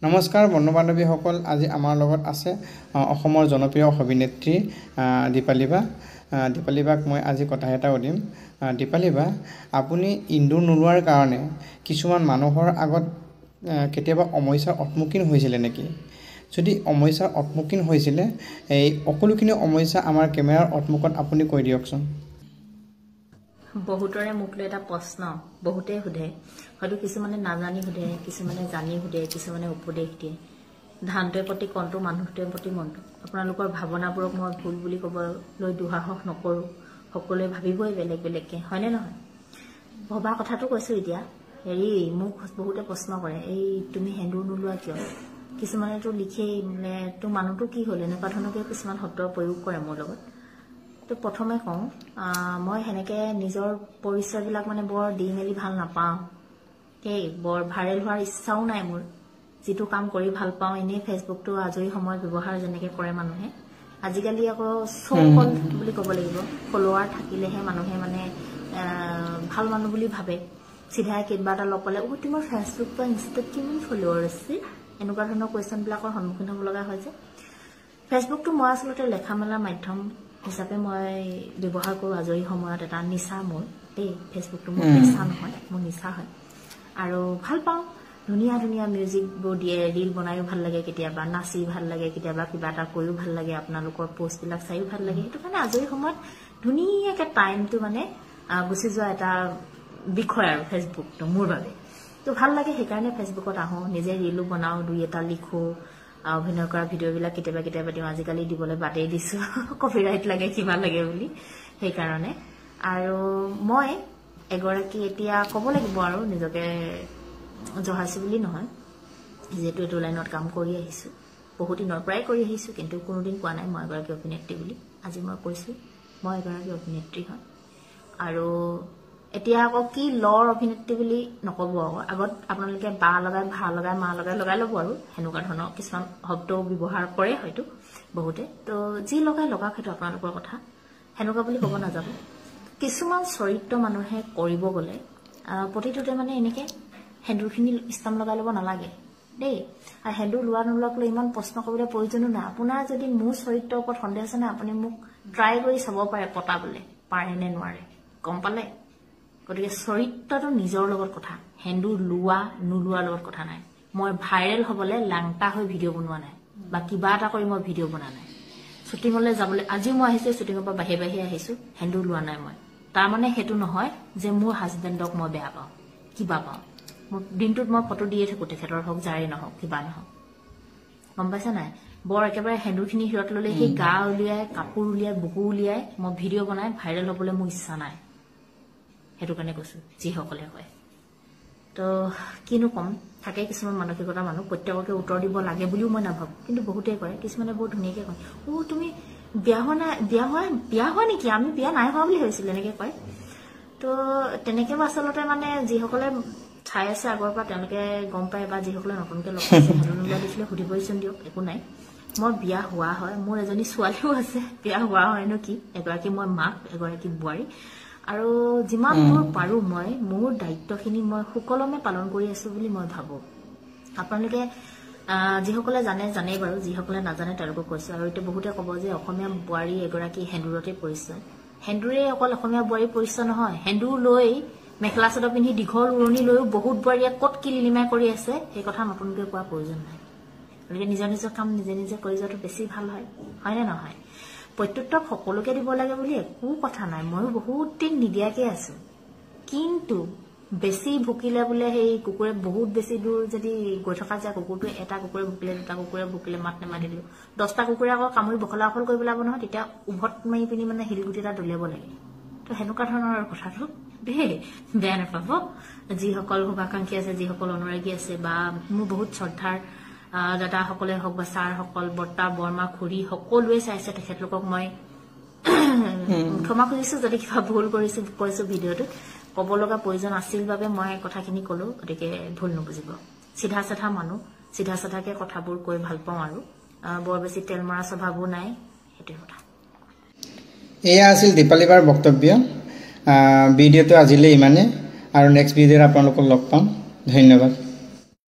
নমস্কাৰ বন্ধু বান্ধৱীসকল, আজি আমাৰ লগত আছে অসমৰ জনপ্ৰিয় অভিনেত্ৰী দীপালী বা। দীপালী বাক মই আজি কথা এটা সুধিম। দীপালী বা, আপুনি ইন্দুৰ নোলোৱাৰ কাৰণে কিছুমান মানুহৰ আগত কেতিয়াবা সমস্যাৰ সন্মুখীন হৈছিলে নেকি? যদি সমস্যাৰ সন্মুখীন হৈছিলে, এই সকলোখিনি সমস্যা আমাৰ কেমেৰাৰ সন্মুখত আপুনি কৈ দিয়কচোন। বহুতৰে মোক লৈ এটা প্ৰশ্ন বহুতেই সোধে, হয়তো কিছুমানে নাজানি সোধে, কিছুমানে জানি সোধে, কিছুমানে উপদেশ দিয়ে। ধানটোৰ প্ৰতি কণটো, মানুহটোৰ প্ৰতি মনটো। আপোনালোকৰ ভাৱনাবোৰক মই ভুল বুলি ক'বলৈ দুঃসাহস নকৰোঁ। সকলোৱে ভাবিবই বেলেগ বেলেগকৈ, হয়নে নহয়? ভবা কথাটো কৈছোঁ। এতিয়া মোক বহুতে প্ৰশ্ন কৰে, তুমি সেন্দুৰ নোলোৱা কিয়? কিছুমানেতো লিখেই, তোৰ মানুহটো কি হ'ল, এনেকুৱা ধৰণকে কিছুমান শব্দ প্ৰয়োগ কৰে মোৰ লগত। তো প্ৰথমে কওঁ, মই সেনেকৈ নিজৰ পৰিচয়বিলাক বৰ দি মেলি ভাল নাপাওঁ। বৰ ভাইৰেল হোৱাৰ ইচ্ছাও নাই মোৰ। যিটো কাম কৰি ভাল পাওঁ, এনেই ফেচবুকটো আজৰি সময়ত ব্যৱহাৰ যেনেকৈ কৰে মানুহে। আজিকালি আকৌ শ্ব' বুলি ক'ব লাগিব, ফলোৱাৰ থাকিলেহে মানুহে ভাল মানুহ বুলি ভাবে। চিধাই কিবা এটা লগ পালে, তোমাৰ ফেচবুক বা ইনষ্টাত কিমান ফলোৱাৰ আছে, এনেকুৱা ধৰণৰ কুৱেশ্যনবিলাকৰ সন্মুখীন হ'ব লগা হয় যে। ফেচবুকটো মই আচলতে লেখা মেলাৰ মাধ্যম হিচাপে মই ব্যৱহাৰ কৰোঁ আজৰি সময়ত। এটা নিচা মোৰ ফেচবুকটো মোৰ পেচা নহয়, মোৰ নিচা হয়। আৰু ভাল পাওঁ, ধুনীয়া ধুনীয়া মিউজিকবোৰ দিয়ে, ৰীল বনায়ো ভাল লাগে, কেতিয়াবা নাচি ভাল লাগে, কেতিয়াবা কিবা এটা কৰিও ভাল লাগে, আপোনালোকৰ পষ্টবিলাক চায়ো ভাল লাগে। সেইটো কাৰণে আজৰি সময়ত ধুনীয়াকৈ টাইমটো গুচি যোৱা এটা বিষয় আৰু ফেচবুকটো মোৰ বাবে। তো ভাল লাগে, সেইকাৰণে ফেচবুকত আহোঁ, নিজে ৰীলো বনাওঁ, দুই এটা লিখোঁ, অভিনয় কৰা ভিডিঅ'বিলাক কেতিয়াবা কেতিয়াবা দিওঁ। আজিকালি দিবলৈ বাদেই দিছোঁ, কপিৰাইট লাগে, কিবা লাগে বুলি, সেইকাৰণে। আৰু মই এগৰাকী, এতিয়া ক'ব লাগিব আৰু নিজকে জহাইছোঁ বুলি নহয়, যিহেতু এইটো লাইনত কাম কৰি আহিছোঁ, বহুত দিনৰ পৰাই কৰি আহিছোঁ, কিন্তু কোনোদিন কোৱা নাই মই এগৰাকী অভিনেত্ৰী বুলি। আজি মই কৈছোঁ মই এগৰাকী অভিনেত্ৰী হয়। আৰু এতিয়া আকৌ কি লৰ অভিনেত্ৰী বুলি নক'ব, আগত আপোনালোকে বা লগাই, ভা লগাই, মা লগাই ল'ব আৰু সেনেকুৱা ধৰণৰ কিছুমান শব্দও ব্যৱহাৰ কৰে হয়তো বহুতে। তো যি লগাই লগাওক, সেইটো আপোনালোকৰ কথা, সেনেকুৱা বুলি ক'ব নাযাব। কিছুমান চৰিত্ৰ মানুহে কৰিব গ'লে প্ৰতিটোতে এনেকৈ সেন্দুৰখিনি ষ্টাম্প লগাই ল'ব নালাগে আৰু সেন্দুৰ লোৱা নোলোৱাক লৈ ইমান প্ৰশ্ন কৰিবলৈ প্ৰয়োজনো নাই। আপোনাৰ যদি মোৰ চৰিত্ৰৰ ওপৰত সন্দেহ আছে নে, আপুনি মোক ট্ৰাই কৰি চাব পাৰে, পতাবলৈ পাৰে নে নোৱাৰে, গম পালে? গতিকে চৰিত্ৰটো নিজৰ লগত কথা, সেন্দুৰ লোৱা নোলোৱাৰ লগত কথা নাই। মই ভাইৰেল হ'বলৈ লাংটা হৈ ভিডিঅ' বনোৱা নাই, বা কিবা এটা কৰি মই ভিডিঅ' বনোৱা নাই। শ্বুটিঙলৈ যাবলৈ আজিও মই আহিছোঁ, শ্বুটিঙৰ পৰা বাহিৰে আহিছোঁ, সেন্দুৰ লোৱা নাই মই। তাৰমানে সেইটো নহয় যে মোৰ হাজবেণ্ডক মই বেয়া পাওঁ, কিবা পাওঁ। মোৰ দিনটোত মই ফটো দিয়ে থাকোঁ, তেখেতৰ হওক, যাৰে নহওক, কিবা নহওক, গম পাইছা নাই? বৰ একেবাৰে সেন্দুৰখিনি হিৰত ল'লে সেই গা উলিয়াই, কাপোৰ উলিয়াই, বুকু উলিয়াই মই ভিডিঅ' বনাই ভাইৰেল হ'বলৈ মোৰ ইচ্ছা নাই। সেইটো কাৰণে কৈছোঁ, যিসকলে কয়। তো কিনো ক'ম, থাকে কিছুমান মানসিকতা মানুহ, প্ৰত্যেককে উত্তৰ দিব লাগে বুলিও মই নাভাবোঁ, কিন্তু বহুতেই কয়। কিছুমানে বহুত ধুনীয়াকৈ কয়, তুমি বিয়া হোৱা নাই, বিয়া হোৱা নেকি, আমি বিয়া নাই হোৱা বুলি ভাবিছিলোঁ, এনেকৈ কয়। তো তেনেকৈ আচলতে যিসকলে চাই আছে আগৰ পৰা তেওঁলোকে গম পায়, বা যিসকলে নতুনকৈ লগ পাইছে সেন্দুৰ নোলোৱা দেখিলে সুধিবইচোন দিয়ক, একো নাই। মই বিয়া হোৱা হয়, মোৰ এজনী ছোৱালীও আছে, বিয়া হোৱা হয়নো কি, এগৰাকী মই মাক, এগৰাকী বোৱাৰী। আৰু যিমান দূৰ পাৰোঁ মই মোৰ দায়িত্বখিনি মই সুকলমে পালন কৰি আছোঁ বুলি মই ভাবোঁ। আপোনালোকে যিসকলে জানেই বাৰু, যিসকলে নাজানে তেওঁলোকক কৈছোঁ। আৰু এতিয়া বহুতে ক'ব যে অসমীয়া বোৱাৰী এগৰাকী সেন্দুৰতে পৰিচয়। সেন্দুৰেই অকল অসমীয়া বোৱাৰীৰ পৰিচয় নহয়, সেন্দুৰ লৈ মেখেলা চাদৰ পিন্ধি দীঘল উৰণি লৈও বহুত বোৱাৰীয়ে ক'ত কি লিলিমাই কৰি আছে, সেই কথা নতুনকৈ কোৱাৰ প্ৰয়োজন নাই। গতিকে নিজৰ নিজৰ কাম নিজে নিজে কৰি যোৱাটো বেছি ভাল হয়, হয়নে নহয়? প্ৰত্যুত্তৰ সকলোকে দিব লাগে বুলি একো কথা নাই, ময়ো বহুত দিন নিদিয়াকৈ আছোঁ। কিন্তু বেছি ভুকিলে বোলে সেই কুকুৰে বহুত বেছি দূৰ যদি গৈ থকা যায়, কুকুৰটোৱে এটা কুকুৰে ভুকিলে, দুটা কুকুৰে ভুকিলে, মাত নেমাতিলোঁ, 10টা কুকুৰে আকৌ কামুৰি বখলা অকল কৰি পেলাব নহয়, তেতিয়া উভত মাৰি পিনি শিলগুটি এটা দলিয়াব লাগে। তো সেনেকুৱা ধৰণৰ কথাটো বেয়া নাপাব। যিসকল শুভাকাংক্ষী আছে, যিসকল অনুৰাগী আছে, বা মোৰ বহুত শ্ৰদ্ধাৰ দাদাসকলে হওক, বা ছাৰসকল, বৰ্তা, বৰমা, খুৰী, সকলোৱে চাইছে, তেখেতলোকক মই ক্ষমা খুজিছোঁ যদি কিবা ভুল কৈছোঁ ভিডিঅ'টোত। ক'ব লগা প্ৰয়োজন আছিল বাবে মই কথাখিনি ক'লোঁ, গতিকে ভুল নুবুজিব। চিধা চাধা মানুহ, চিধা চাধাকৈ কথাবোৰ কৈ ভাল পাওঁ, আৰু বৰ বেছি তেল মৰা স্বভাৱো নাই, সেইটোৱে কথা। এয়া আছিল দীপালী বাৰ বক্তব্য। ভিডিঅ'টো আজিলৈ ইমানে, আৰু নেক্সট ভিডিঅ'ত আপোনালোকক লগ পাম। ধন্যবাদ।